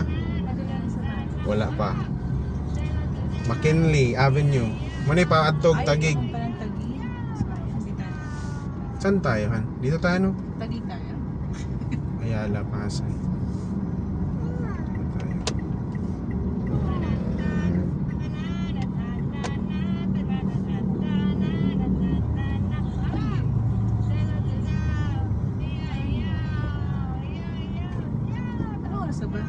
Ha? Nagalan sa bahay. Wala pa. McKinley Avenue. Muna pa adtog Tagig. Ay, palang Tagig. Sayang, hindi tayo. Saan tayo, Han? Dito tayo, no? Tagig tayo. Ayala, Pasay. Dito tayo. Ano oras na ba?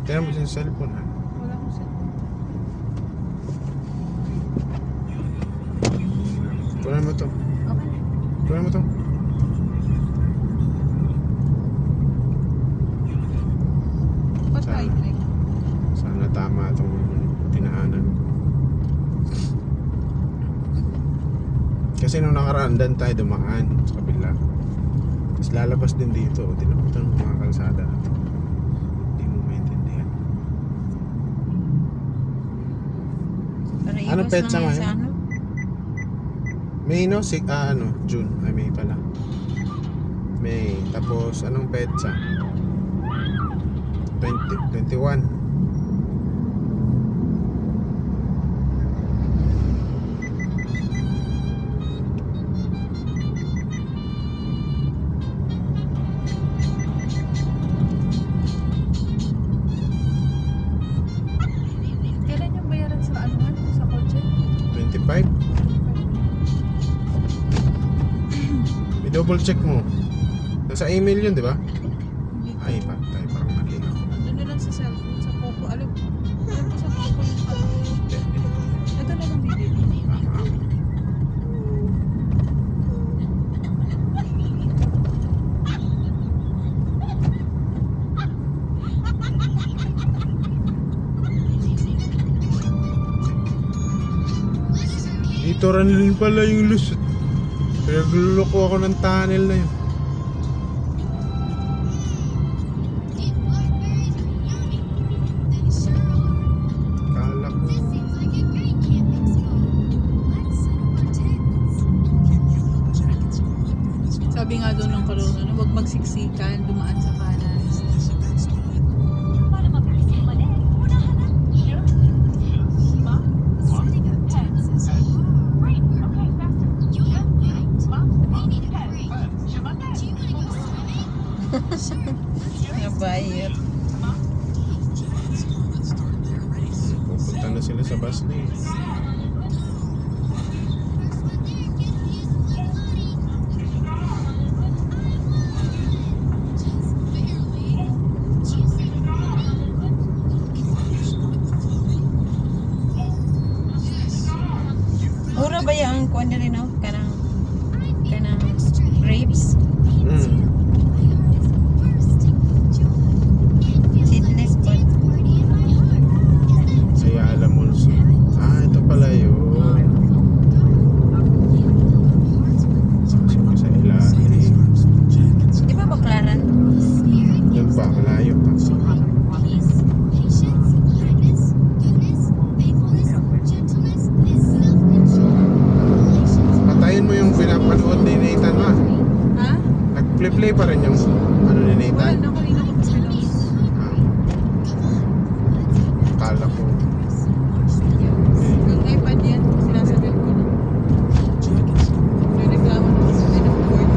Tignan mo sa cellphone, Han. Wala akong cellphone. Kunan mo to. Okay. Kunan mo to. Ba't Saan? right leg? Sana tama itong dinaanan ko. Kasi nung nakaraan dan tayo dumaan sa kabila. Tapos lalabas din dito. Tinaputan mo mga kalsada na to. Hindi mo maintindihan. Para Ano iwas petsa lang yan ngayon? sa ano? May no? June. Ay, May pala. May. Tapos, anong petsa? 21. Kailan yung bayaran sa ano man? Sa kotse? 25? I-double check mo. Nasa email yun, di ba? Hindi ko. Ay, patay. Parang mali ako. Doon na lang sa cellphone, sa Poco. Alam ko sa Poco yung ano. Hindi. Ito na lang bibili. Tama. Dito rin pala yung lusot. Nagluloko ako ng tunnel na yun. Kala ko. Sabi nga doon ng karong ano, huwag magsiksikan, dumaan sa kanan. Para mabilis bumalik, unahan na. Ma? Right, okay, faster. Ma? Nabayot. Pupunta na sila sa bus lane. Mura ba yung kuha nila no? Kanang grapes? Seedless po. Ayala Malls. Ito pala yun. Sabi sa ilalim. Di ba Baklaran? Yan pa, malayo pa. Patayin mo yung pinapanood ni Nathan, ma. Ha? Nag-play pa rin yung ano ni Wala Nathan. na, kanina ko pa pinost. Akala ko. Yung iPad yan, sinasabihan ko na. May reklamo na sa pinag-board.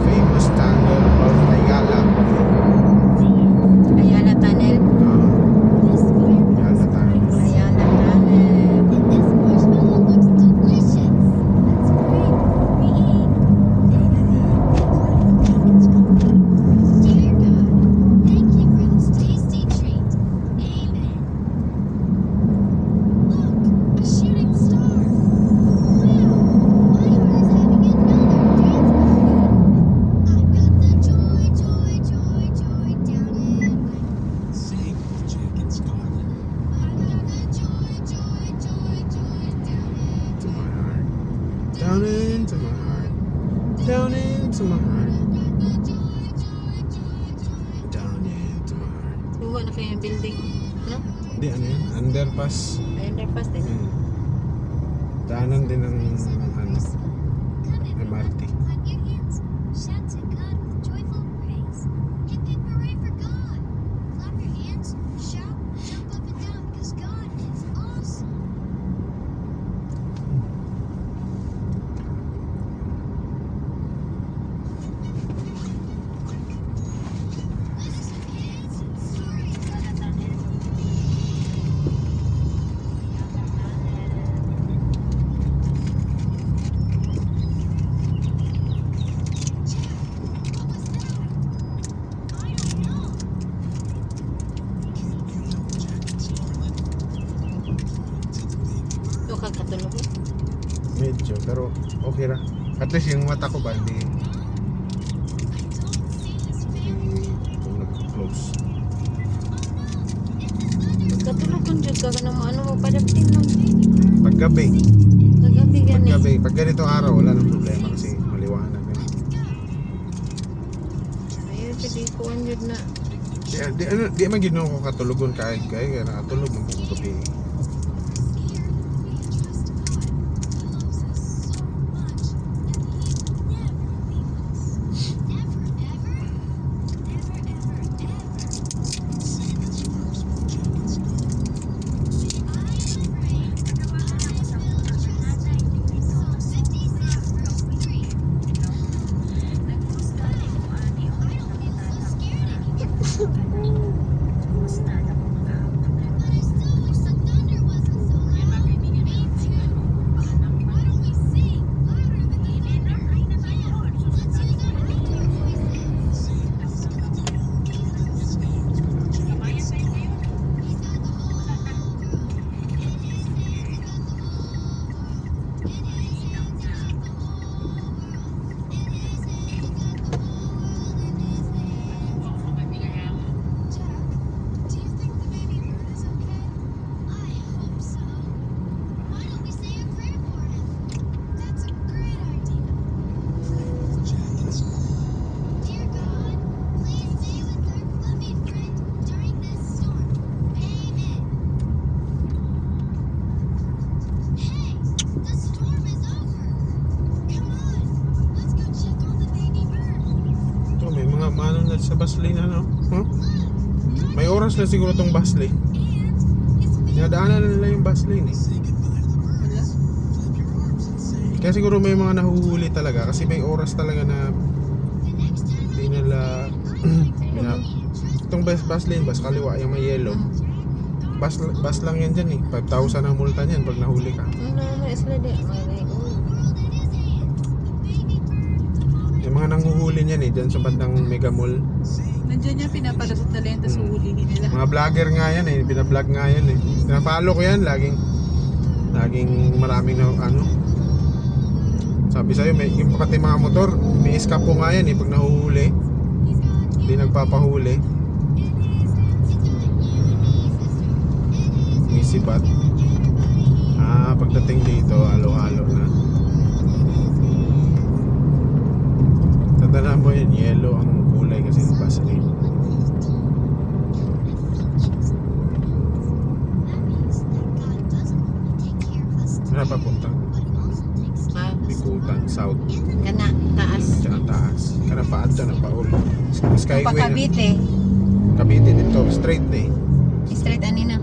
Famous tunnel of Ayala. Ayala Tunnel. Ayala tunnel. Ayala Tunnel. Down into my heart. Down into my heart. Down into my heart. Luwa na kayo yung building. No? Hindi, ano yun? Underpass. Ay, underpass din. Daanan din ng ano. Okay ra. At least yung mata ko ba hindi close. Katulog kung dyan ka ng ano mo padaptin lang. Paggabi, Nagabi gani. pag ganito araw wala nang problema kasi maliwanag na. Ayun, pwede ko andyan na. Di man gid ko katulugon kaya nakatulog man ko gabi. Mano na sa bus lane ano? Huh? May oras na siguro tong bus lane. Dinadaanan na nila yung bus lane eh. Wala. Kaya siguro may mga nahuhuli talaga kasi may oras talaga na hindi nila itong bus lane, bus kaliwa yung may yellow. Bus lang yan dyan eh. 5,000 ang multa niyan pag nahuli ka. Ano, may isla di. May Yung mga nanghuhuli niyan eh, dyan sa bandang Mega Mall. Nandiyan niya pinaparasot na lang, tapos uhulihin nila. Mga vlogger nga yan eh, binablog nga yan eh. Pinafollow ko yan, laging maraming na ano. Sabi sa'yo, yung pati mga motor, may iskapo nga yan eh pag nahuhuli. Hindi nagpapahuli. May sibat. Pagdating dito, halo-halo na. Tandaan mo yun, yellow ang kulay kasi ng bus lane. Wala pa punta. Bikutan, south. Kana, taas. Diyan taas. Kana paad dyan, paul. Skyway na. Pakabite. Cavite dito, straight na eh. Straight ani na.